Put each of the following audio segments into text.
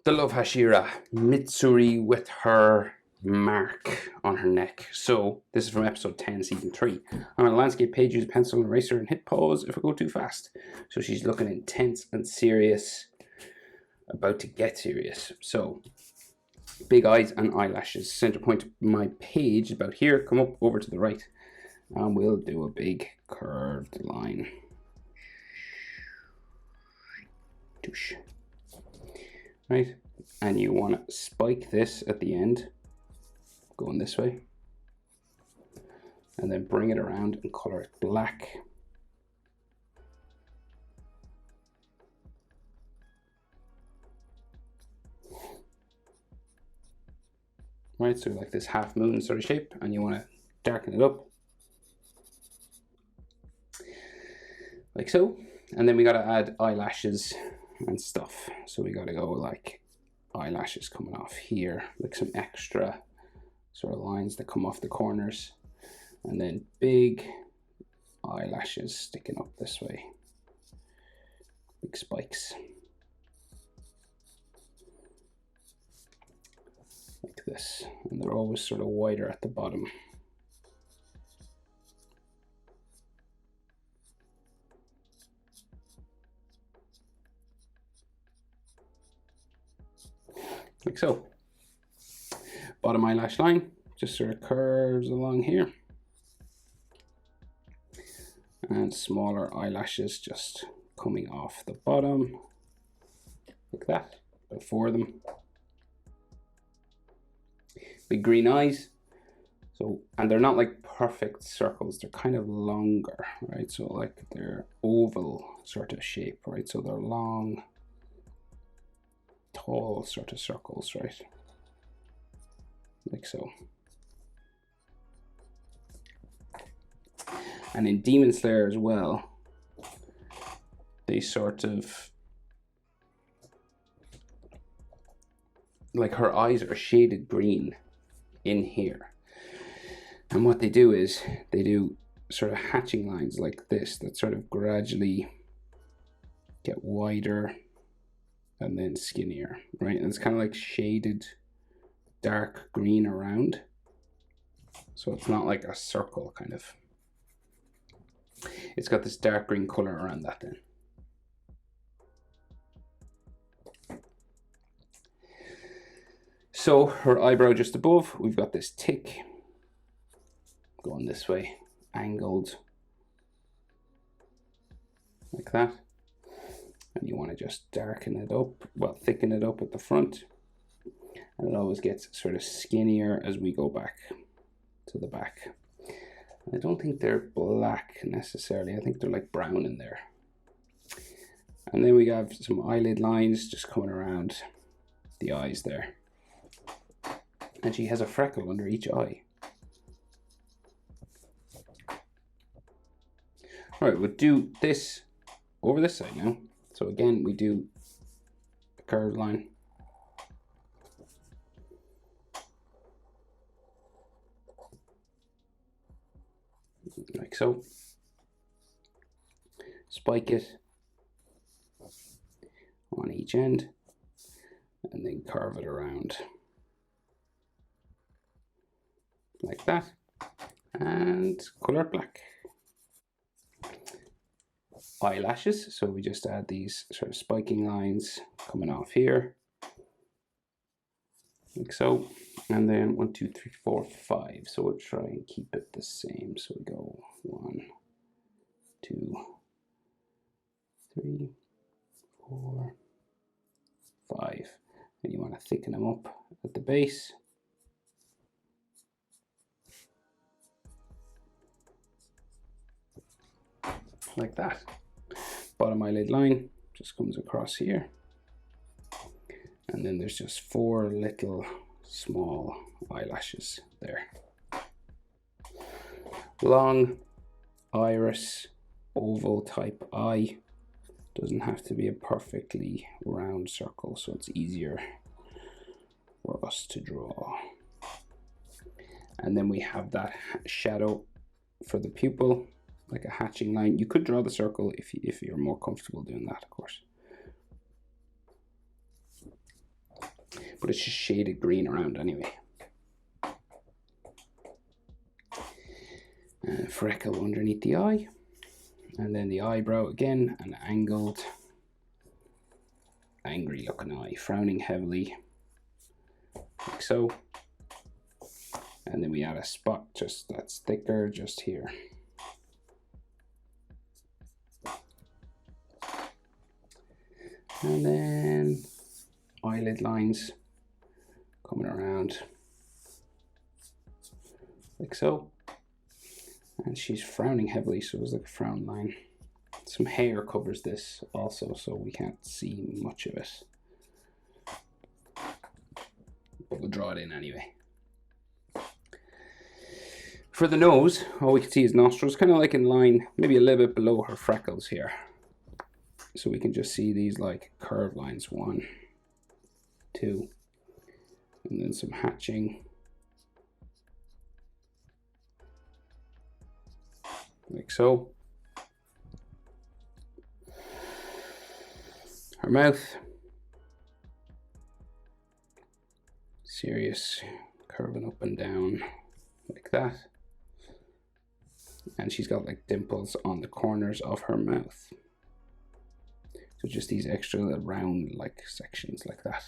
The Love Hashira, Mitsuri with her mark on her neck. So this is from episode 10, season 3. I'm on a landscape page, use a pencil and eraser and hit pause if I go too fast. So she's looking intense and serious, about to get serious. So big eyes and eyelashes. Center point of my page about here. Come up over to the right and we'll do a big curved line. Douche. Right, and you want to spike this at the end, going this way, and then bring it around and color it black. Right, so like this half moon sort of shape, and you want to darken it up like so. And then we got to add eyelashes and stuff, so we got to go like eyelashes coming off here, like some extra sort of lines that come off the corners, and then big eyelashes sticking up this way, big spikes like this, and they're always sort of wider at the bottom. Like so. Bottom eyelash line just sort of curves along here, and smaller eyelashes just coming off the bottom like that, about 4 of them. Big green eyes. So, and they're not like perfect circles, they're kind of longer, right? So like they're oval sort of shape, right? So they're long, tall sort of circles, right? Like so. And in Demon Slayer as well, they sort of, like her eyes are shaded green in here. And what they do is they do sort of hatching lines like this that sort of gradually get wider and then skinnier, right? And it's kind of like shaded dark green around. So it's not like a circle kind of. It's got this dark green color around that then. So her eyebrow just above, we've got this tick going this way, angled like that. And you want to just darken it up, well, thicken it up at the front. And it always gets sort of skinnier as we go back to the back. I don't think they're black necessarily. I think they're like brown in there. And then we have some eyelid lines just coming around the eyes there. And she has a freckle under each eye. All right, we'll do this over this side now. So again, we do a curved line. Like so. Spike it on each end and then curve it around like that and color it black. Eyelashes, so we just add these sort of spiking lines coming off here like so, and then 1, 2, 3, 4, 5. So we'll try and keep it the same. So we go 1, 2, 3, 4, 5, and you want to thicken them up at the base. Like that. Bottom eyelid line just comes across here. And then there's just 4 little small eyelashes there. Long iris, oval type eye. Doesn't have to be a perfectly round circle, so it's easier for us to draw. And then we have that shadow for the pupil, like a hatching line. You could draw the circle if you're more comfortable doing that, of course. but it's just shaded green around anyway. Freckle underneath the eye, and then the eyebrow again, an angled, angry looking eye, frowning heavily, like so. And then we add a spot just that's thicker just here. And then eyelid lines coming around like so. And she's frowning heavily, so there's like a frown line. Some hair covers this also, so we can't see much of it. But we'll draw it in anyway. For the nose, all we can see is nostrils, kind of like in line, maybe a little bit below her freckles here. So we can just see these like curved lines, 1, 2, and then some hatching. Like so. Her mouth, serious, curving up and down like that. And she's got like dimples on the corners of her mouth. So just these extra little round like sections like that.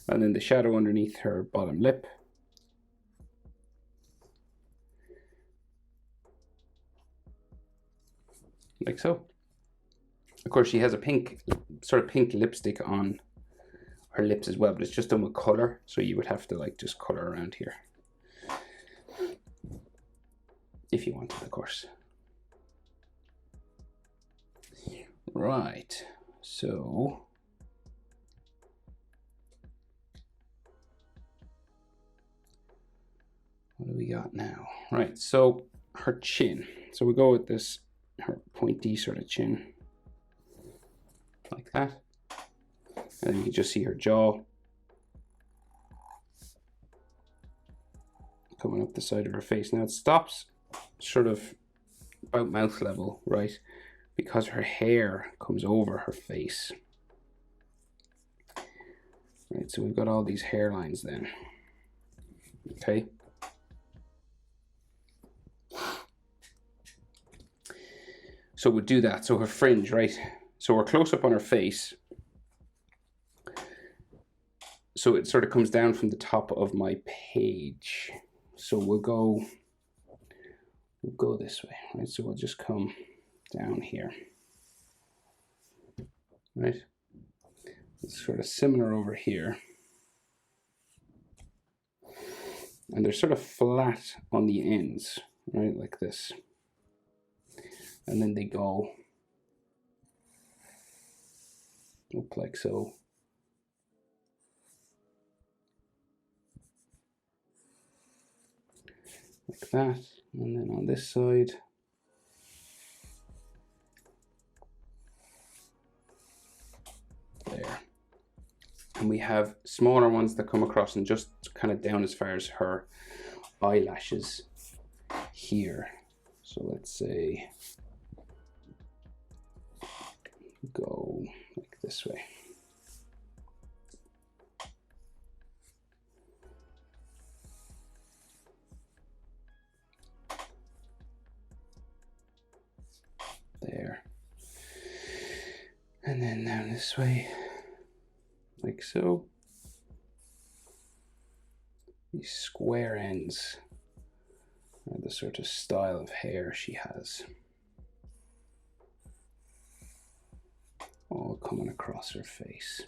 And then the shadow underneath her bottom lip. Like so. Of course, she has a pink, sort of pink lipstick on her lips as well, but it's just done with color, so you would have to like just color around here. If you wanted, of course. Right, so what do we got now? Right, so her chin. So we go with this, her pointy sort of chin. Like that. And then you can just see her jaw coming up the side of her face. Now it stops sort of about mouth level, right? Because her hair comes over her face. Right, so we've got all these hairlines then. Okay. So we'll do that. So her fringe, right? So we're close up on her face. So it sort of comes down from the top of my page. So we'll go this way, right? So we'll just come down here, right? It's sort of similar over here. And they're sort of flat on the ends, right? Like this. And then they go up like so. Like that. And then on this side, there. And we have smaller ones that come across and just kind of down as far as her eyelashes here. So let's say go like this way. There. And then down this way, like so. These square ends are the sort of style of hair she has. All coming across her face.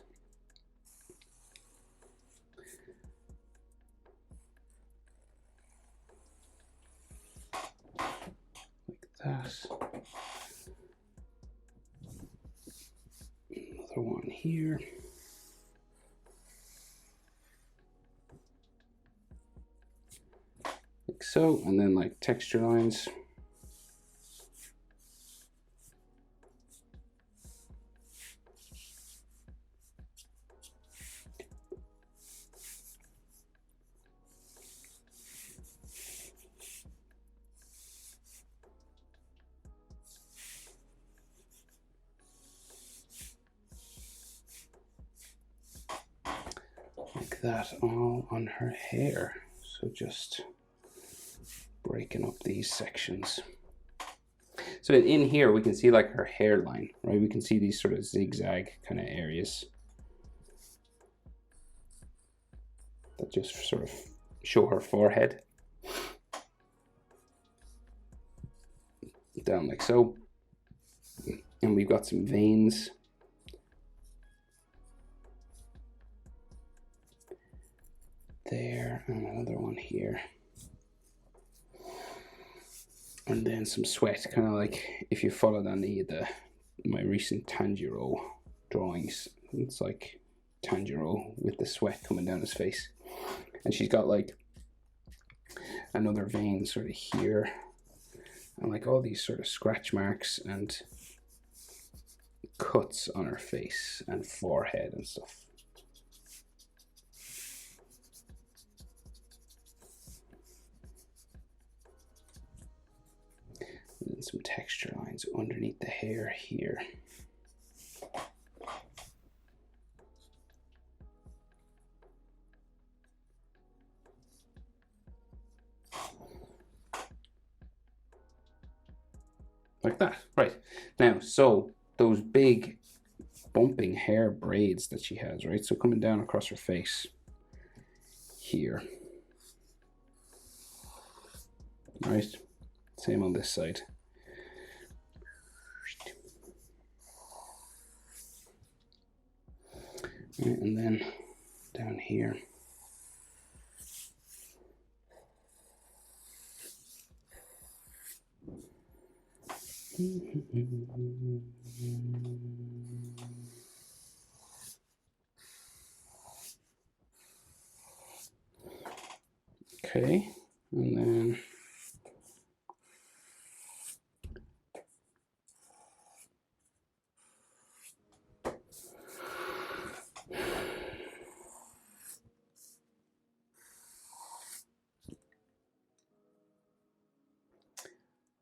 Like that. Another one here. Like so, and then like texture lines. like that all on her hair. So just breaking up these sections. So in here we can see like her hairline, right? We can see these sort of zigzag kind of areas that just sort of show her forehead. Down like so. And we've got some veins. There, and another one here. And then some sweat, kind of like if you followed any of my recent Tanjiro drawings. It's like Tanjiro with the sweat coming down his face. And she's got like another vein sort of here. And like all these sort of scratch marks and cuts on her face and forehead and stuff. And then some texture lines underneath the hair here. Like that, right. Now, so those big bumping hair braids that she has, right? So coming down across her face here. Right, same on this side. Right, and then down here. Okay, and then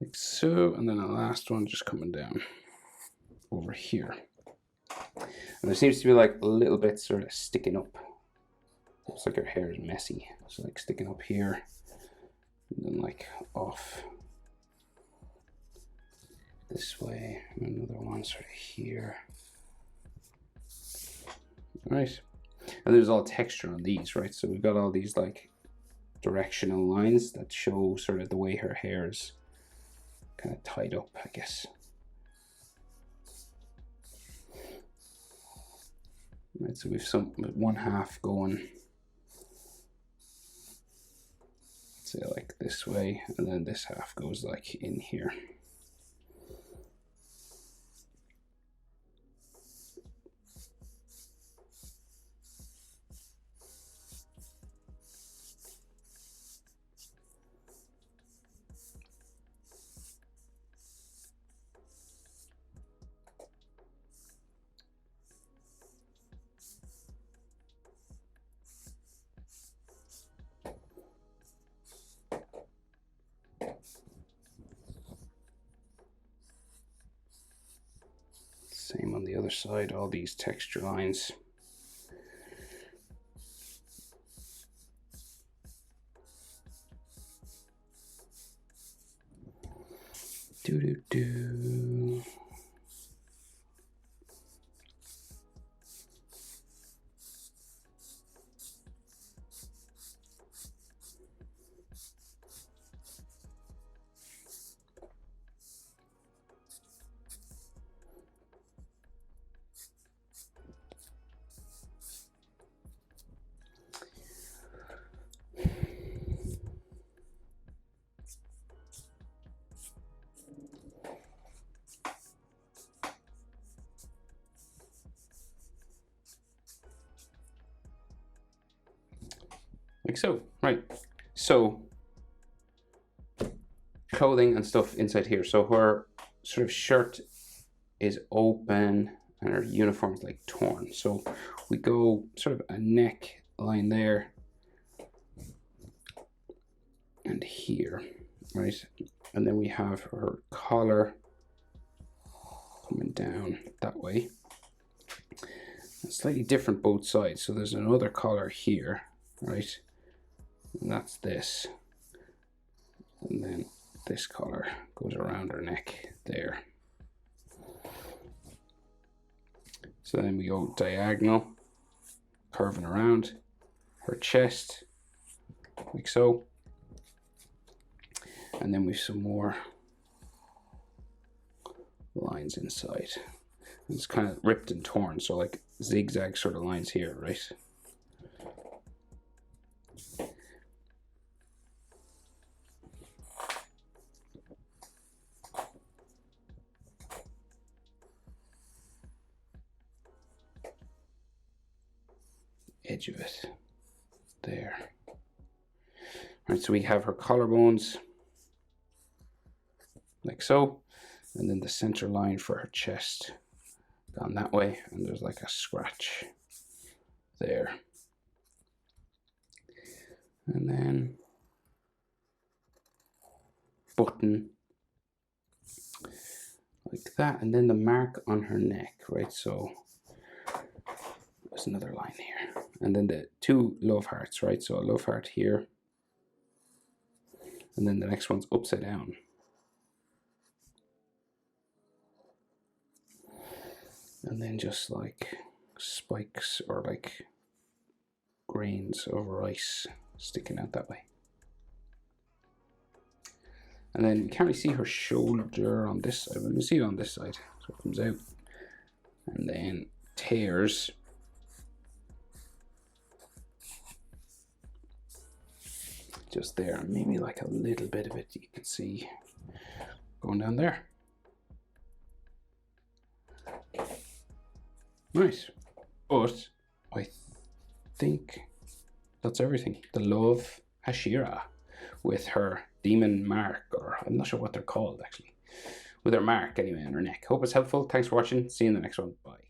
like so, and then the last one just coming down over here. And there seems to be like a little bit sort of sticking up. Looks like her hair is messy. So like sticking up here, and then like off this way, and another one sort of here. Right, and there's all texture on these, right? So we've got all these like directional lines that show sort of the way her hair is kind of tied up, I guess. Right, so we've one half going, say like this way, and then this half goes like in here. Same on the other side, all these texture lines. Do. Like so, right? So clothing and stuff inside here. So her sort of shirt is open and her uniform is like torn. So we go sort of a neck line there and here, right? And then we have her collar coming down that way. It's slightly different both sides. So there's another collar here, right? And that's this. And then this collar goes around her neck there. So then we go diagonal, curving around her chest, like so. And then we have some more lines inside. It's kind of ripped and torn, so like zigzag sort of lines here, right? Edge of it there. Right, so we have her collarbones like so, and then the center line for her chest gone that way, and there's like a scratch there, and then button like that, and then the mark on her neck, right? So there's another line here, and then the two love hearts, right? So a love heart here, and then the next one's upside down. And then just like spikes or like grains of rice sticking out that way. And then you can't really see her shoulder on this side, but you can see it on this side. So it comes out. And then tears. Just there, and maybe like a little bit of it you can see going down there. Nice. But I think that's everything. The Love Hashira with her demon mark, or I'm not sure what they're called actually, with her mark anyway on her neck. Hope it's helpful. Thanks for watching. See you in the next one. Bye.